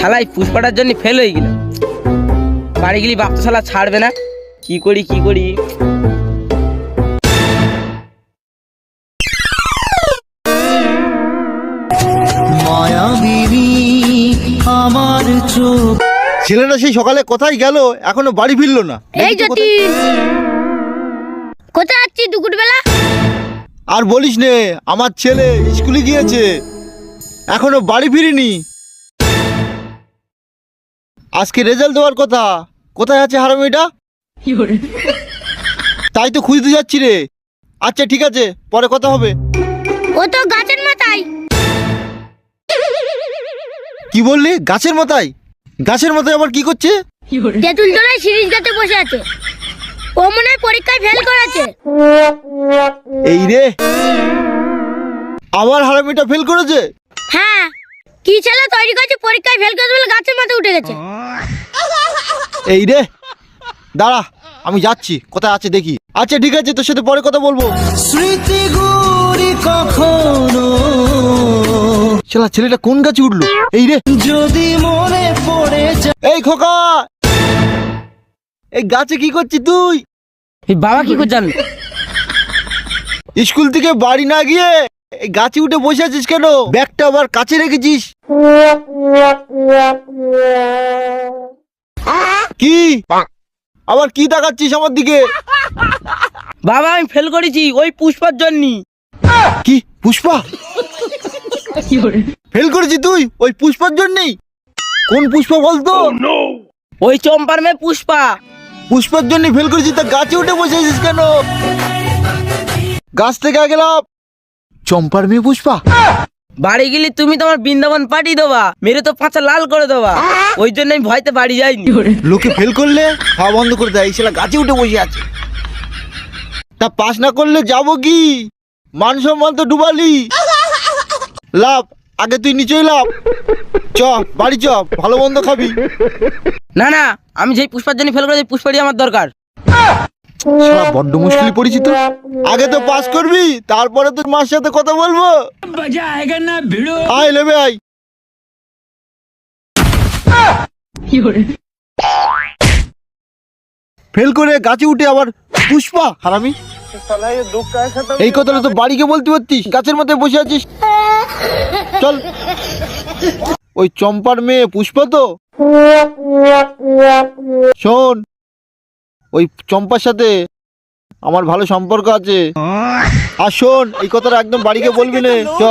শালাই পুষ্পাটার জন্য ফেল হয়ে গেল। বাড়ি গেলি বাপ তো শালা ছাড়বে না। কি করি কি করি। আমার চোখ ছেলেটা সেই সকালে কোথায় গেল, এখনো বাড়ি ফিরলো না। এই জ্যোতি, কোথায় আছিস দুপুরবেলা? আর বলিস নে, আমার ছেলে স্কুলে গিয়েছে, এখনো বাড়ি ফিরিনি। আজকে রেজাল্ট দেওয়ার কথা, কোথায় আছে হারামিটা? তাই তো খুঁজতে যাচ্ছি রে। আচ্ছা ঠিক আছে, পরে কথা হবে। ও তো গাছের মাথায়। কি বললি? গাছের মাথায়? গাছের মাথায় আবার কি করছে? তেঁতুল তলায় সিরিজ গাছে বসে আছে। ও মনে হয় পরীক্ষায় ফেল করেছে। এই রে, আবার হারামিটা ফেল করেছে। হ্যাঁ, কি ছেলে তৈরি করেছে পরীক্ষায় ফেল করেছে বলে গাছের মাথায় উঠে গেছে। এই রে, দাঁড়া আমি যাচ্ছি, কোথায় আছে দেখি। আচ্ছা ঠিক আছে, তোর সাথে পরে কথা বলবো। স্মৃতিগুলি কখনো শালা ছেলেটা কোন গাছে উঠলো? এই রে, যদি মনে পড়ে যায়। এই খোকা, এই গাছে কি করছিস তুই? এই বাবা কি করে জানলো? স্কুল থেকে বাড়ি না গিয়ে এই গাছে উঠে বসে আছিস কেন? ব্যাগটা আবার কাছে রেখেছিস কি? আবার কি তাকাচ্ছিস আমার দিকে? বাবা আমি ফেল করেছি ওই পুষ্পার জন্য। কি পুষ্পা? ফেল করেছিস তুই ওই পুষ্পার জন্যই? কোন পুষ্পা বলতো? ওই চম্পার মেয়ে পুষ্পা। পুষ্পার জন্য ফেল করেছিস, তা গাছে উঠে বসে আছিস কেন? গাছ থেকে গেলাম। চম্পার মেয়ে পুষ্পা? বাড়ি গেলি তুমি তোমার বৃন্দাবন পাঠিয়ে দেবা, মেরে তো পাঁচা লাল করে দেবা। ওই জন্য আমি ভয়তে বাড়ি যাইনি। লোকে ফেল করলে খাওয়া বন্ধ করে দেয়, সেটা গাছে উঠে বসে আছে। তা পাস না করলে যাবো কি? মান সম্মান তো ডুবালি। লাভ, আগে তুই নিচেই লাভ। চ বাড়ি চ, ভালো মন্দ খাবি। না না, আমি যেই পুষ্পার জন্য ফেল করেছি পুষ্পারই আমার দরকার। শালা বড্ড মুশকিল পড়েছি তো। আগে তো পাস করবি, তারপরে তোর মার সাথে কথা বলবো। আয় লেবে আয়। ফেল করে গাছে উঠে আবার পুষ্পা হারামি। এই কথাটা তো বাড়িকে বলতে পারতিস, গাছের মধ্যে বসে আছিস। চল, ওই চম্পার মেয়ে পুষ্পা তো। শোন, ওই চম্পার সাথে আমার ভালো সম্পর্ক আছে। আর শোন, এই কথাটা একদম বাড়িকে বলবি না। চ।